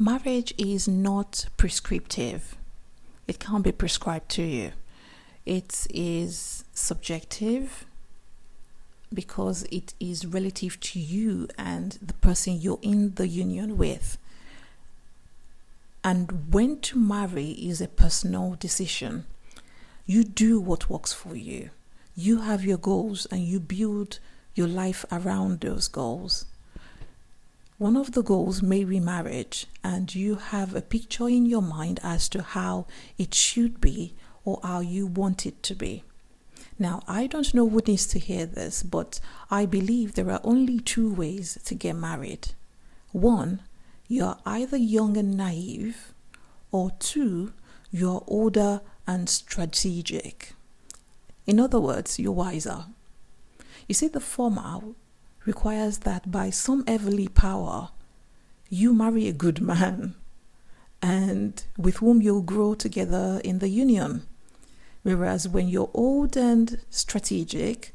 Marriage is not prescriptive. It can't be prescribed to you. It is subjective because it is relative to you and the person you're in the union with. And when to marry is a personal decision. You do what works for you. You have your goals and you build your life around those goals. One of the goals may be marriage, and you have a picture in your mind as to how it should be or how you want it to be. Now, I don't know who needs to hear this, but I believe there are only two ways to get married. One, you're either young and naive, or two, you're older and strategic. In other words, you're wiser. You see, the former requires that by some heavenly power, you marry a good man and with whom you'll grow together in the union. Whereas when you're old and strategic,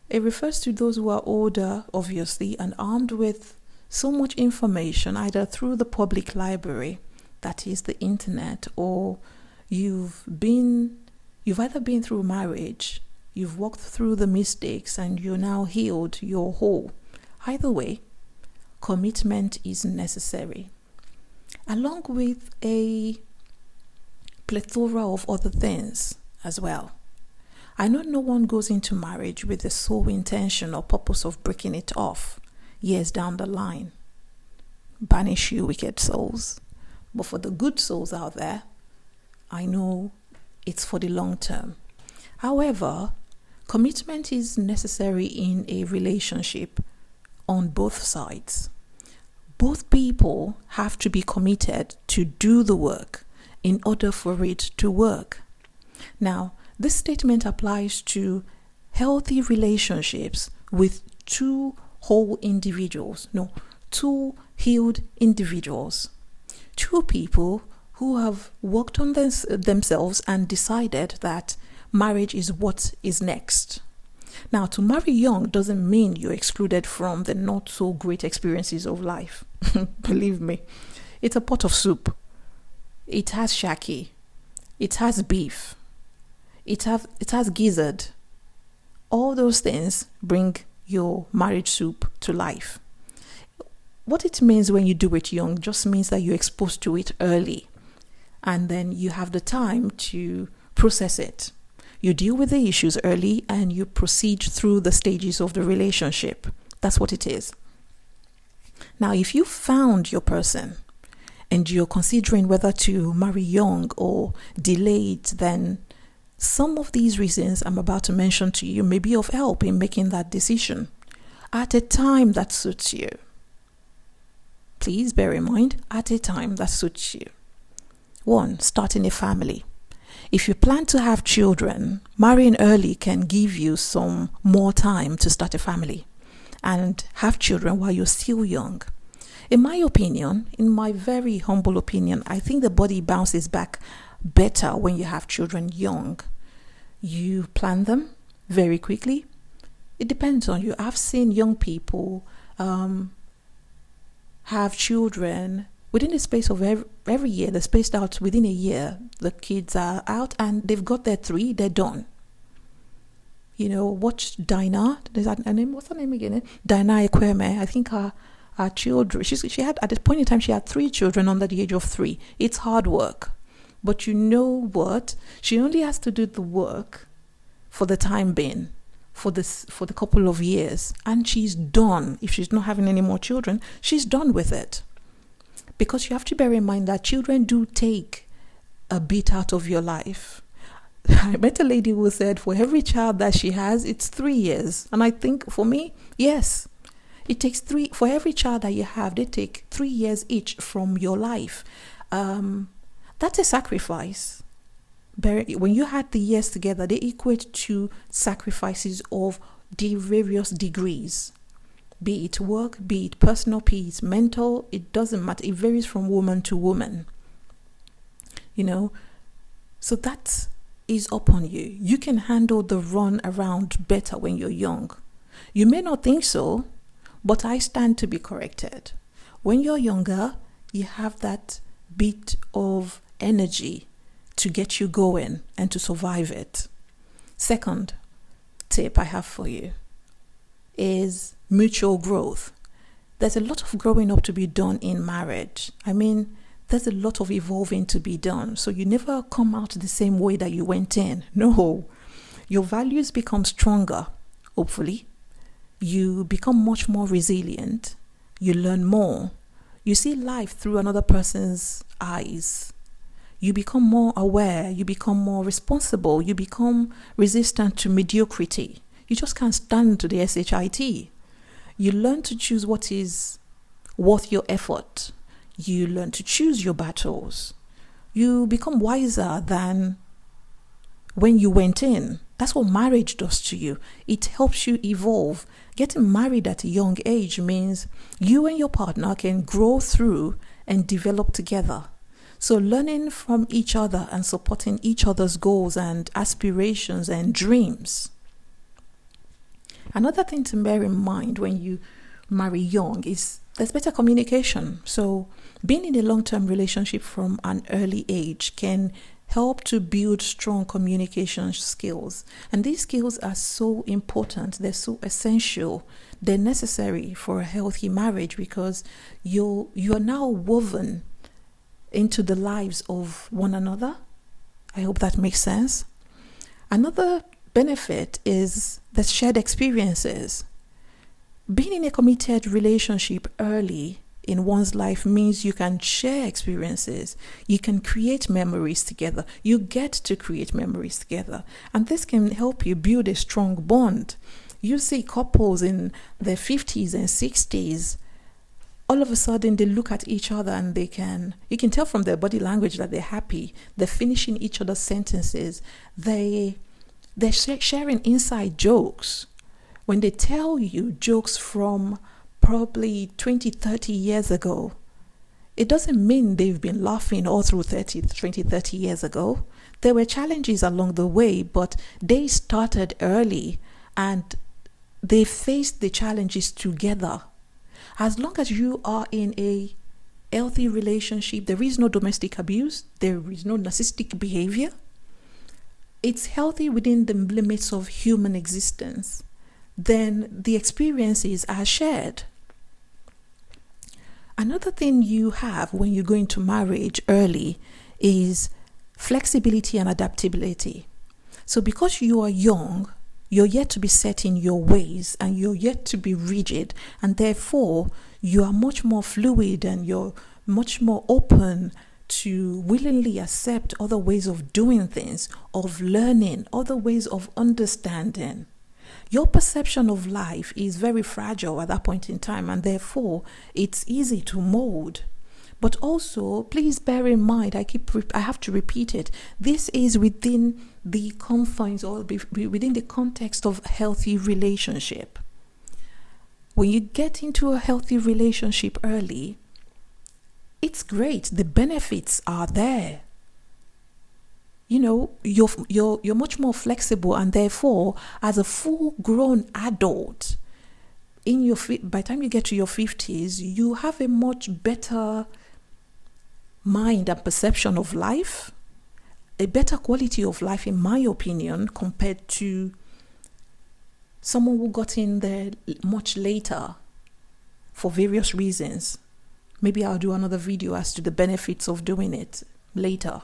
it refers to those who are older, obviously, and armed with so much information, either through the public library, that is the internet, or you've either been through marriage, you've walked through the mistakes, and you're now healed, you're whole. Either way, commitment is necessary, along with a plethora of other things as well. I know no one goes into marriage with the sole intention or purpose of breaking it off years down the line. Banish you wicked souls. But for the good souls out there, I know it's for the long term. However, commitment is necessary in a relationship on both sides. Both people have to be committed to do the work in order for it to work. Now, this statement applies to healthy relationships with two healed individuals. Two people who have worked on themselves and decided that marriage is what is next. Now, to marry young doesn't mean you're excluded from the not so great experiences of life. Believe me, it's a pot of soup. It has shaki. It has beef. It has gizzard. All those things bring your marriage soup to life. What it means when you do it young just means that you're exposed to it early, and then you have the time to process it. You deal with the issues early and you proceed through the stages of the relationship. That's what it is. Now, if you found your person and you're considering whether to marry young or delay it, then some of these reasons I'm about to mention to you may be of help in making that decision at a time that suits you. Please bear in mind, at a time that suits you. 1, starting a family. If you plan to have children, marrying early can give you some more time to start a family and have children while you're still young. In my opinion, in my very humble opinion, I think the body bounces back better when you have children young. You plan them very quickly. It depends on you. I've seen young people have children within the space of every year. They're spaced out within a year. The kids are out and they've got their 3, they're done. You know, watch Dinah. Is that her name? What's her name again? Dinah Ekweme. I think her children, she had, at this point in time, she had 3 children under the age of 3. It's hard work. But you know what? She only has to do the work for the time being, for the couple of years, and she's done. If she's not having any more children, she's done with it. Because you have to bear in mind that children do take a bit out of your life. I met a lady who said for every child that she has, it's 3 years. And I think for me, yes, it takes 3, for every child that you have, they take 3 years each from your life. That's a sacrifice. When you had the years together, they equate to sacrifices of the various degrees. Be it work, be it personal, be it mental, it doesn't matter. It varies from woman to woman. You know, so that is upon you. You can handle the run around better when you're young. You may not think so, but I stand to be corrected. When you're younger, You have that bit of energy to get you going and to survive it. Second tip I have for you is mutual growth. There's a lot of growing up to be done in marriage. I mean, there's a lot of evolving to be done. So you never come out the same way that you went in. No. Your values become stronger, hopefully. You become much more resilient. You learn more. You see life through another person's eyes. You become more aware. You become more responsible. You become resistant to mediocrity. You just can't stand to the SHIT. You learn to choose what is worth your effort. You learn to choose your battles. You become wiser than when you went in. That's what marriage does to you. It helps you evolve. Getting married at a young age means you and your partner can grow through and develop together. So learning from each other and supporting each other's goals and aspirations and dreams. Another thing to bear in mind when you marry young is there's better communication. So being in a long-term relationship from an early age can help to build strong communication skills. And these skills are so important. They're so essential. They're necessary for a healthy marriage because you're now woven into the lives of one another. I hope that makes sense. Another benefit is the shared experiences. Being in a committed relationship early in one's life means you can share experiences. You can create memories together. You get to create memories together. And this can help you build a strong bond. You see couples in their 50s and 60s, all of a sudden they look at each other and you can tell from their body language that they're happy. They're finishing each other's sentences. They're sharing inside jokes. When they tell you jokes from probably 20, 30 years ago, it doesn't mean they've been laughing all through 20, 30 years ago. There were challenges along the way, but they started early and they faced the challenges together. As long as you are in a healthy relationship, there is no domestic abuse, there is no narcissistic behavior. It's healthy within the limits of human existence. Then the experiences are shared. Another thing you have when you go into marriage early is flexibility and adaptability. So because you are young, you're yet to be set in your ways and you're yet to be rigid, and therefore you are much more fluid and you're much more open to willingly accept other ways of doing things, of learning, other ways of understanding. Your perception of life is very fragile at that point in time, and therefore it's easy to mold. But also, please bear in mind, I have to repeat it, this is within the confines or within the context of a healthy relationship. When you get into a healthy relationship early, it's great. The benefits are there. You know, you're much more flexible, and therefore, as a full-grown adult, by the time you get to your 50s, you have a much better mind and perception of life, a better quality of life, in my opinion, compared to someone who got in there much later for various reasons. Maybe I'll do another video as to the benefits of doing it later.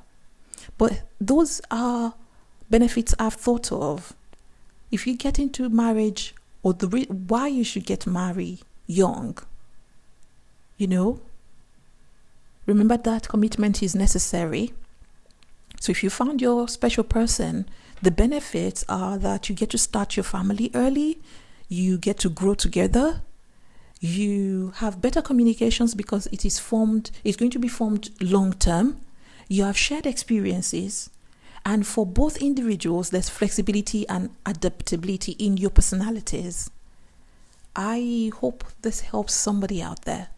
But those are benefits I've thought of. If you get into marriage, or why you should get married young, remember that commitment is necessary. So if you found your special person, the benefits are that you get to start your family early, you get to grow together, you have better communications because it's going to be formed long term. You have shared experiences, and for both individuals, there's flexibility and adaptability in your personalities. I hope this helps somebody out there.